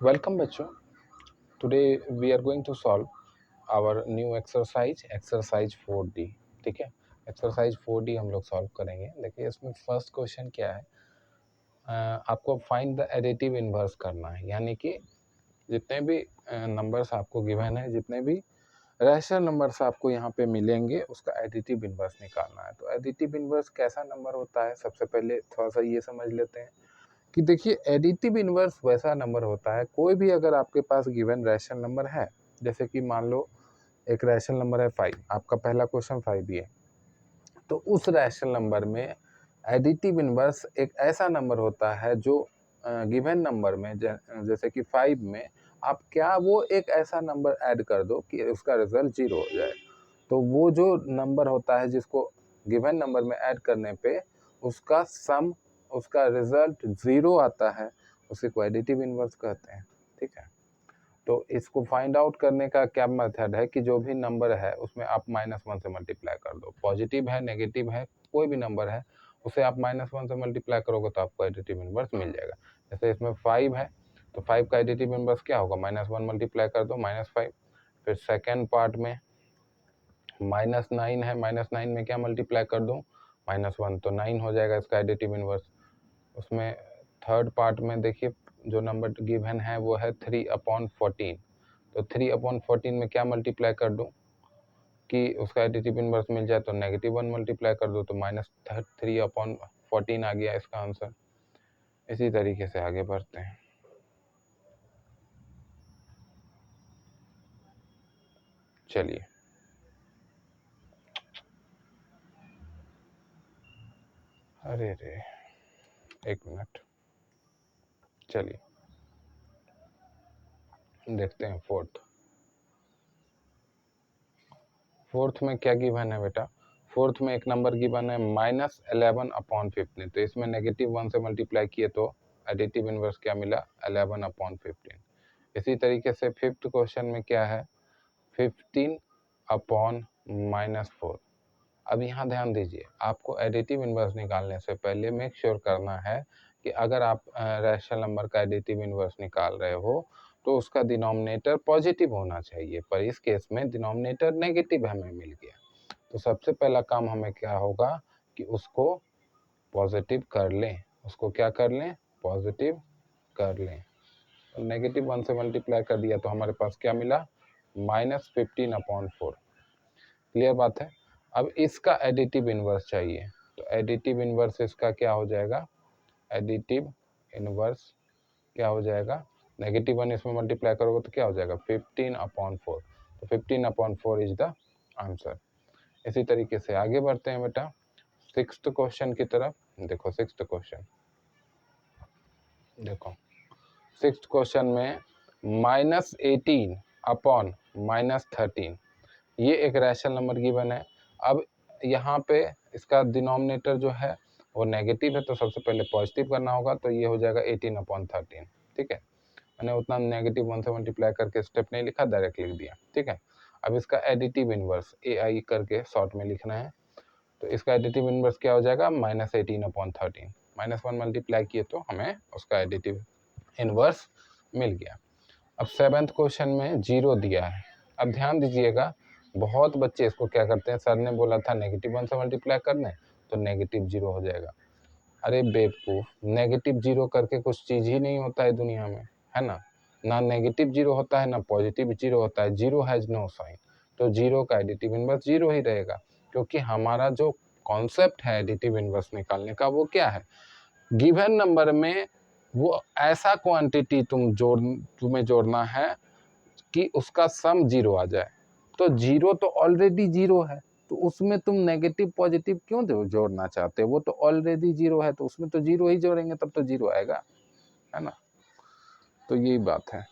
Welcome बच्चों. Today we are going to solve our new exercise 4D. ठीक है, exercise 4D हम लोग सॉल्व करेंगे. देखिए इसमें फर्स्ट क्वेश्चन क्या है, आपको फाइंड द एडिटिव इनवर्स करना है. यानी कि जितने भी नंबर्स आपको गिवन है, जितने भी रैशनल नंबर्स आपको यहाँ पे मिलेंगे, उसका एडिटिव इनवर्स निकालना है. तो एडिटिव इनवर्स कैसा नंबर होता है, सबसे पहले थोड़ा सा ये समझ लेते हैं कि देखिए एडिटिव इनवर्स वैसा नंबर होता है, कोई भी अगर आपके पास गिवन रैशनल नंबर है, जैसे कि मान लो एक रैशनल नंबर है 5, आपका पहला क्वेश्चन 5 ही है, तो उस रैशनल नंबर में एडिटिव इनवर्स एक ऐसा नंबर होता है जो गिवन नंबर में जैसे कि 5 में आप क्या वो एक ऐसा नंबर ऐड कर दो कि उसका रिजल्ट 0 हो जाए. तो वो जो नंबर होता है जिसको गिवन नंबर में ऐड करने पे उसका सम, उसका रिजल्ट 0 आता है, उसी को एडिटिव इनवर्स कहते हैं. ठीक है, तो इसको फाइंड आउट करने का क्या मेथड है कि जो भी नंबर है उसमें आप -1 से मल्टीप्लाई कर दो. पॉजिटिव है, नेगेटिव है, कोई भी नंबर है उसे आप -1 से मल्टीप्लाई करोगे तो आपको एडिटिव इनवर्स मिल जाएगा. जैसे इसमें 5 है तो 5 का एडिटिव इनवर्स क्या होगा, -1 मल्टीप्लाई कर दो -5. फिर सेकेंड पार्ट में -9 है, -9 में क्या मल्टीप्लाई कर दूं, -1 तो 9 हो जाएगा इसका एडिटिव इनवर्स. उसमें थर्ड पार्ट में देखिए जो नंबर गिवन है वो है 3/14. तो 3/14 में क्या मल्टीप्लाई कर दूं कि उसका एडिटिव इनवर्स मिल जाए, तो -1 मल्टीप्लाई कर दो तो -3/14 आ गया इसका आंसर. इसी तरीके से आगे बढ़ते हैं. चलिए अरे रे एक मिनट, चलिए देखते हैं फोर्थ में क्या गिवन है बेटा. फोर्थ में एक नंबर गिवन है -11/15. तो इसमें -1 से मल्टीप्लाई किए तो एडिटिव इनवर्स क्या मिला, 11/15. इसी तरीके से फिफ्थ क्वेश्चन में क्या है, 15/-4. अब यहाँ ध्यान दीजिए, आपको एडिटिव इनवर्स निकालने से पहले मेक श्योर करना है कि अगर आप रैशनल नंबर का एडिटिव इनवर्स निकाल रहे हो तो उसका डिनोमिनेटर पॉजिटिव होना चाहिए, पर इस केस में डिनोमिनेटर नेगेटिव हमें मिल गया. तो सबसे पहला काम हमें क्या होगा कि उसको पॉजिटिव कर लें. उसको क्या कर लें, पॉजिटिव कर लें. तो -1 से मल्टीप्लाई कर दिया तो हमारे पास क्या मिला, -15/4. क्लियर बात है. अब इसका एडिटिव इनवर्स चाहिए, तो एडिटिव इनवर्स इसका क्या हो जाएगा, एडिटिव इनवर्स क्या हो जाएगा, -1 इसमें मल्टीप्लाई करोगे तो क्या हो जाएगा 15/4. तो 15/4 इज द आंसर. इसी तरीके से आगे बढ़ते हैं बेटा सिक्स्थ क्वेश्चन की तरफ. देखो सिक्स्थ क्वेश्चन, देखो सिक्स्थ क्वेश्चन में -18/-13, ये एक रैशनल नंबर गिवन है. अब यहाँ पे इसका डिनोमिनेटर जो है वो नेगेटिव है, तो सबसे पहले पॉजिटिव करना होगा, तो ये हो जाएगा 18/13. ठीक है, मैंने उतना -1 से मल्टीप्लाई करके स्टेप नहीं लिखा, डायरेक्ट लिख दिया. ठीक है, अब इसका एडिटिव इनवर्स AI करके शॉर्ट में लिखना है. तो इसका एडिटिव इनवर्स क्या हो जाएगा, -18/13. -1 मल्टीप्लाई किए तो हमें उसका एडिटिव इनवर्स मिल गया. अब सेवेंथ क्वेश्चन में 0 दिया है. अब ध्यान दीजिएगा, बहुत बच्चे इसको क्या करते हैं, सर ने बोला था -1 से मल्टीप्लाई करने तो -0 हो जाएगा. अरे बेवकूफ, -0 करके कुछ चीज ही नहीं होता है दुनिया में, है ना. ना -0 होता है, ना +0 होता है. 0 हैज नो साइन. तो 0 का एडिटिव इनवर्स 0 ही रहेगा, क्योंकि हमारा जो कॉन्सेप्ट है एडिटिव इनवर्स निकालने का वो क्या है, गिवन नंबर में वो ऐसा क्वांटिटी तुम्हें जोड़ना है कि उसका सम 0 आ जाए. तो 0 तो ऑलरेडी 0 है, तो उसमें तुम नेगेटिव पॉजिटिव क्यों जोड़ना चाहते हो, वो तो ऑलरेडी 0 है, तो उसमें तो 0 ही जोड़ेंगे तब तो 0 आएगा, है ना. तो यही बात है.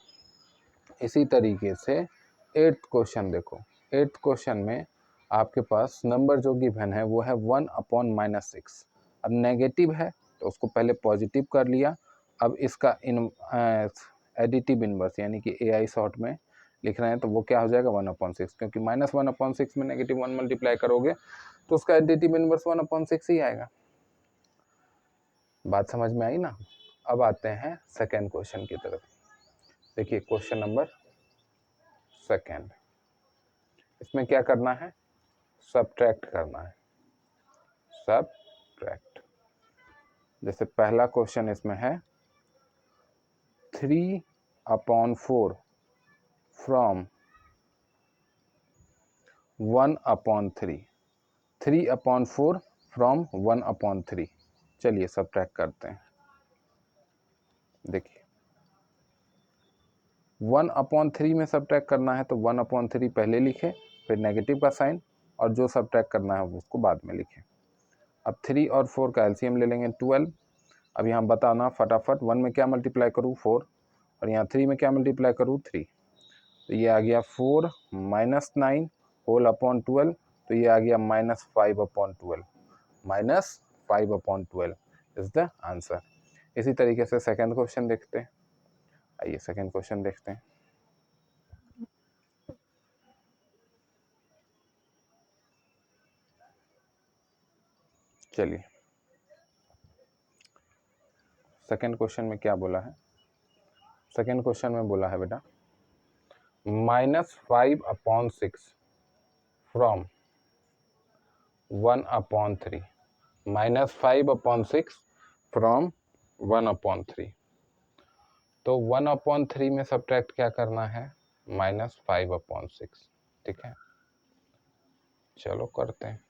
इसी तरीके से एट्थ क्वेश्चन देखो. एट्थ क्वेश्चन में आपके पास नंबर जो गिवन है वो है 1/-6. अब नेगेटिव है तो उसको पहले पॉजिटिव कर लिया. अब इसका एडिटिव इनवर्स यानी कि AI शॉर्ट में लिख रहे हैं, तो वो क्या हो जाएगा 1/6, क्योंकि -1/6 में -1 मल्टीप्लाई करोगे तो उसका एडिटिव इनवर्स 1/6 ही आएगा. बात समझ में आई ना. अब आते हैं सेकेंड क्वेश्चन की तरफ. देखिए क्वेश्चन नंबर सेकेंड, इसमें क्या करना है, सबट्रैक्ट करना है, सबट्रैक्ट। जैसे पहला क्वेश्चन इसमें है 3/4 फ्रॉम 1/3, 3/4 फ्रॉम 1/3। चलिए सबट्रैक्ट करते हैं। देखिए 1/3 में सबट्रैक्ट करना है तो 1/3 पहले लिखे, फिर नेगेटिव का साइन, और जो सबट्रैक्ट करना है उसको बाद में लिखें। अब 3 और 4 का एलसीएम ले लेंगे 12। अब यहाँ बताना फटाफट, 1 में क्या मल्टीप्लाई करूँ 4, और यहाँ 3 में क्या मल्टीप्लाई करूँ 3। तो ये आ गया 4 - 9 होल अपॉन 12, तो ये आ गया -5/12, -5/12 इज द आंसर। इसी तरीके से सेकेंड क्वेश्चन देखते हैं। आइए सेकेंड क्वेश्चन देखते हैं। चलिए सेकेंड क्वेश्चन में क्या बोला है, सेकेंड क्वेश्चन में बोला है बेटा -5/6 फ्रॉम 1/3, -5/6 फ्रॉम 1/3। तो 1/3 में सबट्रैक्ट क्या करना है, -5/6, ठीक है। चलो करते हैं।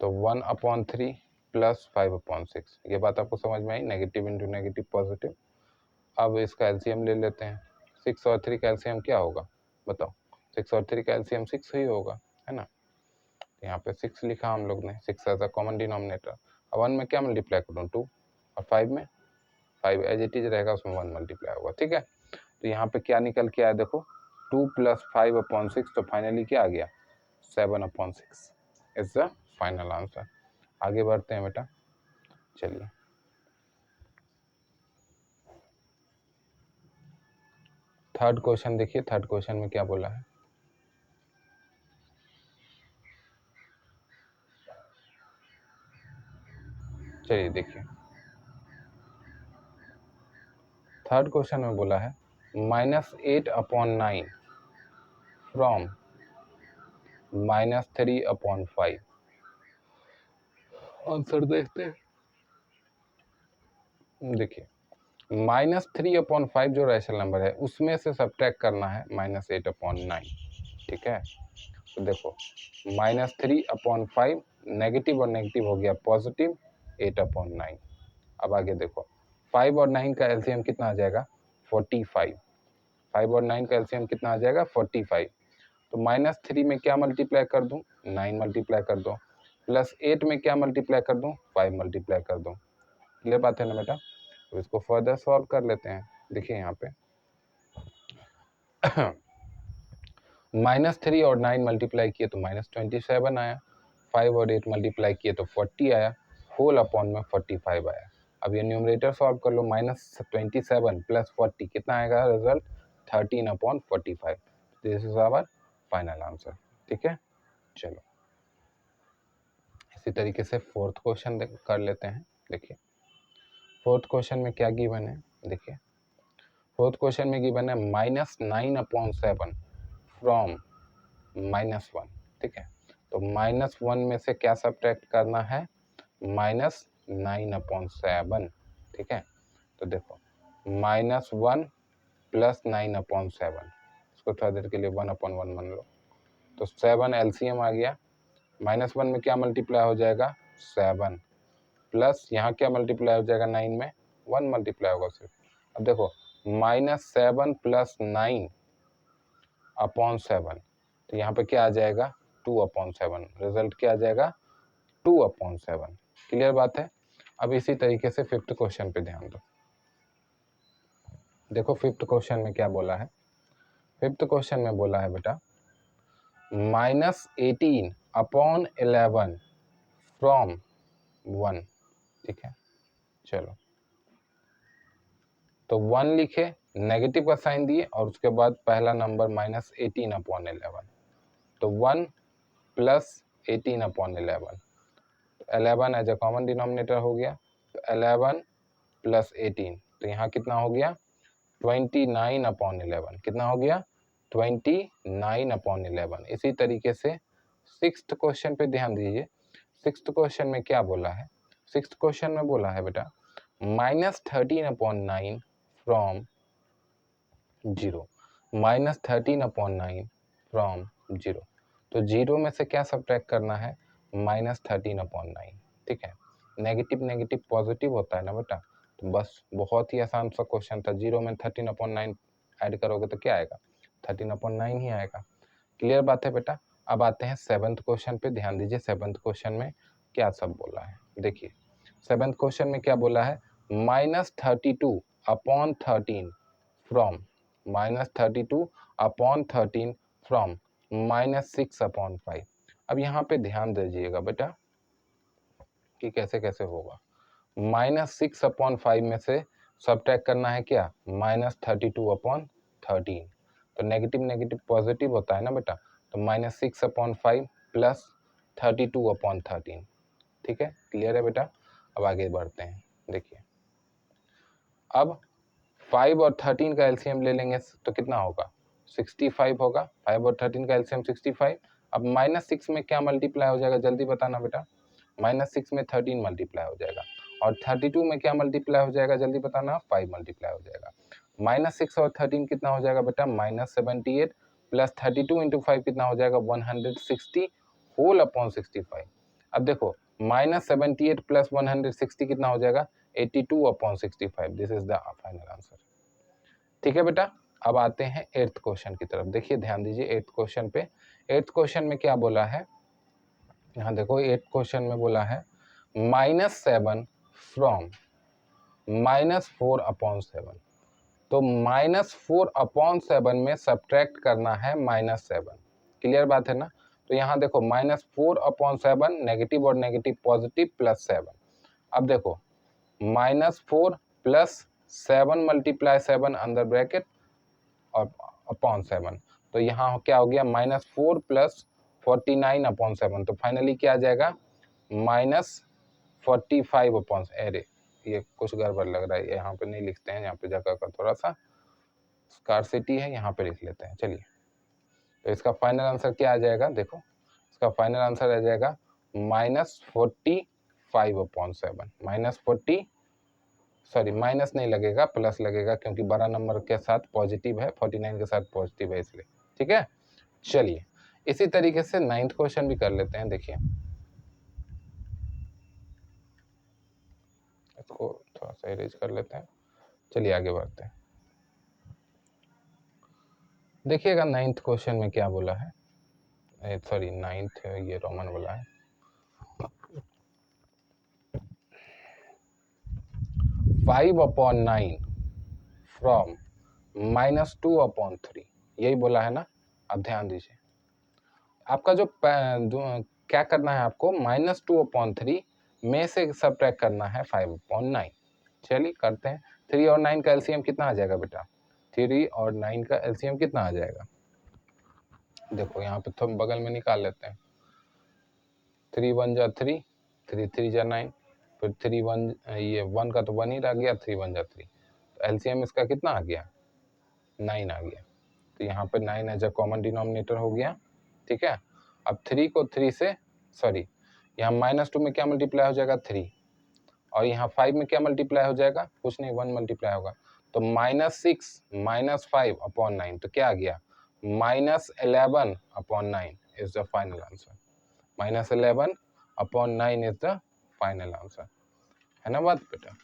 तो 1/3 प्लस 5/6, ये बात आपको समझ में आई, नेगेटिव इंटू नेगेटिव पॉजिटिव। अब इसका एलसीएम ले लेते हैं। 6 और 3 का एलसीएम क्या होगा बताओ, 6 और 3 का एलसीएम 6 ही होगा, है ना। यहाँ पे 6 लिखा हम लोग ने, 6 एज अ कॉमन डिनोमिनेटर। अब 1 में क्या मल्टीप्लाई करूँ 2, और 5 में 5 एज इट इज रहेगा, उसमें 1 मल्टीप्लाई होगा, ठीक है। तो यहाँ पे क्या निकल के आया देखो, 2 + 5/6, तो फाइनली क्या आ गया 7/6 इज द फाइनल आंसर। आगे बढ़ते हैं बेटा, चलिए थर्ड क्वेश्चन देखिए। थर्ड क्वेश्चन में क्या बोला है, चलिए देखिए। थर्ड क्वेश्चन में बोला है -8/9 फ्रॉम -3/5। आंसर देखते हैं। देखिए -3/5 जो रैशनल नंबर है उसमें से सबट्रैक्ट करना है -8/9, ठीक है। तो देखो -3/5 नेगेटिव और नेगेटिव हो गया पॉजिटिव 8/9। अब आगे देखो 5 और 9 का एलसीएम कितना आ जाएगा 45। 5 और 9 का एलसीएम कितना आ जाएगा 45। तो -3 में क्या मल्टीप्लाई कर दूं 9 मल्टीप्लाई कर दो, प्लस 8 में क्या मल्टीप्लाई कर दूं 5 मल्टीप्लाई कर दो। क्लियर बात है ना बेटा। तो इसको फर्दर सॉल्व कर लेते हैं। देखिए यहाँ पे -3 और 9 मल्टीप्लाई किए तो -27 आया, 5 और 8 मल्टीप्लाई किए तो 40 आया, होल अपॉन में 45 आया। अब ये न्यूमरेटर सॉल्व कर लो, -27 + 40 कितना आएगा result 13/45। This is our final answer, ठीक है। चलो इसी तरीके से फोर्थ क्वेश्चन कर लेते हैं। देखिए फोर्थ क्वेश्चन में क्या गिवन है, देखिए फोर्थ क्वेश्चन में गिवन है -9/7 फ्रॉम -1, ठीक है। तो -1 में से क्या सबट्रैक्ट करना है -9/7, ठीक है। तो देखो -1 + 9/7, इसको थोड़ा देर के लिए 1/1 मान लो। तो 7 एलसीएम आ गया, -1 में क्या मल्टीप्लाई हो जाएगा 7, प्लस यहाँ क्या मल्टीप्लाई हो जाएगा 9 में 1 मल्टीप्लाई होगा सिर्फ। अब देखो -7 + 9/7, तो यहाँ पे क्या आ जाएगा 2/7, रिजल्ट क्या आ जाएगा 2/7। क्लियर बात है। अब इसी तरीके से फिफ्थ क्वेश्चन पे ध्यान दो। देखो फिफ्थ क्वेश्चन में क्या बोला है, फिफ्थ क्वेश्चन में बोला है बेटा -18/11 फ्रॉम 1, ठीक है। चलो तो 1 लिखे, नेगेटिव का साइन दिए, और उसके बाद पहला नंबर -18/11, तो 1 + 18/11, 11 एज अ कॉमन डिनोमिनेटर हो गया, तो 11 + 18, तो यहाँ कितना हो गया 29/11 कितना हो गया 29/11। इसी तरीके से सिक्स्थ क्वेश्चन पे ध्यान दीजिए। सिक्स्थ क्वेश्चन में क्या बोला है, सिक्स्थ क्वेश्चन में बोला है बेटा -13/9 फ्रॉम 0, -13/9 फ्रॉम 0। तो 0 में से क्या सब्ट्रैक्ट करना है -13/9, ठीक है। नेगेटिव नेगेटिव पॉजिटिव होता है ना बेटा, तो बस बहुत ही आसान सा क्वेश्चन था। 0 में 13/9 ऐड करोगे तो क्या आएगा 13/9 ही आएगा। क्लियर बात है बेटा। अब आते हैं सेवन्थ क्वेश्चन पे, ध्यान दीजिए सेवन्थ क्वेश्चन में क्या सब बोला है। देखिए सेवन्थ क्वेश्चन में क्या बोला है -32/13 फ्रॉम -32/13 फ्रॉम -6/5। अब यहाँ पे ध्यान दीजिएगा बेटा कि कैसे कैसे होगा। -6/5 में से सब्ट्रैक्ट करना है क्या -32/13। तो नेगेटिव नेगेटिव पॉजिटिव होता है ना बेटा, तो -6/5 प्लस 32/13, ठीक है। क्लियर है बेटा। अब आगे बढ़ते हैं। देखिए अब 5 और 13 का एलसीएम ले लेंगे तो कितना होगा 65 होगा। 5 और 13 का एलसीएम 65। अब -6 में क्या मल्टीप्लाई हो जाएगा जल्दी बताना बेटा। -6 में 13 मल्टीप्लाई हो जाएगा और 32 में क्या मल्टीप्लाई हो जाएगा जल्दी बताना 5 मल्टीप्लाई हो जाएगा। -6 और 13 कितना हो जाएगा बेटा -78 प्लस 32 इंटू 5 कितना हो जाएगा 160 होल अपॉन 65। अब देखो -78 प्लस 160 कितना हो जाएगा 82/65। This is the final answer. ठीक है बेटा। अब आते हैं एट्थ क्वेश्चन की तरफ। देखिए ध्यान दीजिए एट्थ क्वेश्चन पे। एट्थ क्वेश्चन में क्या बोला है, यहाँ देखो एट्थ क्वेश्चन में बोला है -7 फ्रॉम -4/7। तो -4/7 में सब्ट्रैक्ट करना है -7। क्लियर बात है ना। तो यहाँ देखो -4/7 नेगेटिव और नेगेटिव पॉजिटिव प्लस 7। अब देखो -4 प्लस 7 मल्टीप्लाई 7 अंदर ब्रैकेट और अपॉन 7। तो यहाँ क्या हो गया -4 प्लस 49/7। तो फाइनली क्या आ जाएगा -45/। अरे ये कुछ गड़बड़ लग रहा है, यहाँ पे नहीं लिखते हैं, यहाँ पे जगह का थोड़ा सा स्कार्सिटी है, यहाँ पे लिख लेते हैं। चलिए तो इसका फाइनल आंसर क्या आ जाएगा, देखो इसका फाइनल आंसर आ जाएगा -45/7। सॉरी माइनस नहीं लगेगा प्लस लगेगा क्योंकि बड़ा नंबर के साथ पॉजिटिव है, 49 के साथ पॉजिटिव है इसलिए। ठीक है चलिए इसी तरीके से नाइन्थ क्वेश्चन भी कर लेते हैं। देखिए इसको थोड़ा सा इरेज कर लेते हैं। चलिए आगे बढ़ते हैं। देखिएगा नाइन्थ क्वेश्चन में क्या बोला है, सॉरी नाइन्थ ये रोमन बोला है 5/9 फ्रॉम -2/3। यही बोला है ना। अब ध्यान दीजिए आपका जो क्या करना है, आपको -2/3 में से सब्ट्रैक्ट करना है 5/9। चलिए करते हैं। 3 और 9 का एलसीएम कितना आ जाएगा बेटा, 3 और 9 का एलसीएम कितना आ जाएगा। देखो यहाँ पे तो बगल में निकाल लेते हैं। 3 1 जा 3, 3 3 जा 9, फिर 3 1 ये 1 का तो 1 ही रह गया, 3 1 जा 3। तो एलसीएम इसका कितना आ गया 9 आ गया। तो यहाँ पे 9 एज अ कॉमन डिनोमिनेटर हो गया। ठीक है। अब 3 को 3 से सॉरी यहाँ -2 में क्या मल्टीप्लाई हो जाएगा 3 और यहाँ 5 में क्या मल्टीप्लाई हो जाएगा कुछ नहीं 1 मल्टीप्लाई होगा। तो -6 -5/9 तो क्या आ गया -11/9 is the final answer. -11/9 is the final answer, है ना बात बेटा।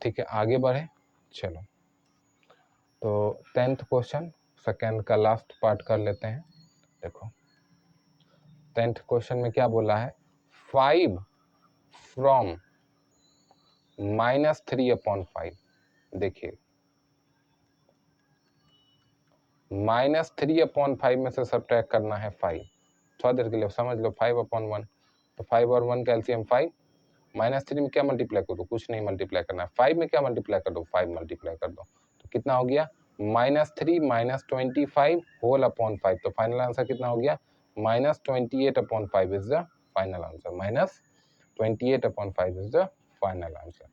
ठीक है आगे बढ़े। चलो तो 10th क्वेश्चन सेकेंड का लास्ट पार्ट कर लेते हैं। देखो 10th क्वेश्चन में क्या बोला है 5 फ्रॉम -3/5। देखिए -3/5 में से सब्ट्रैक्ट करना है 5। थोड़ा देर के लिए समझ लो 5/1। तो 5 और 1 का एलसीएम 5। -3 में क्या मल्टीप्लाई कर दो कुछ नहीं मल्टीप्लाई करना है। 5 में क्या मल्टीप्लाई कर दो 5 मल्टीप्लाई कर दो। तो कितना हो गया -3 -25 होल अपॉन 5। तो फाइनल आंसर कितना हो गया -28/5 is the final answer. -28/5 is the final answer.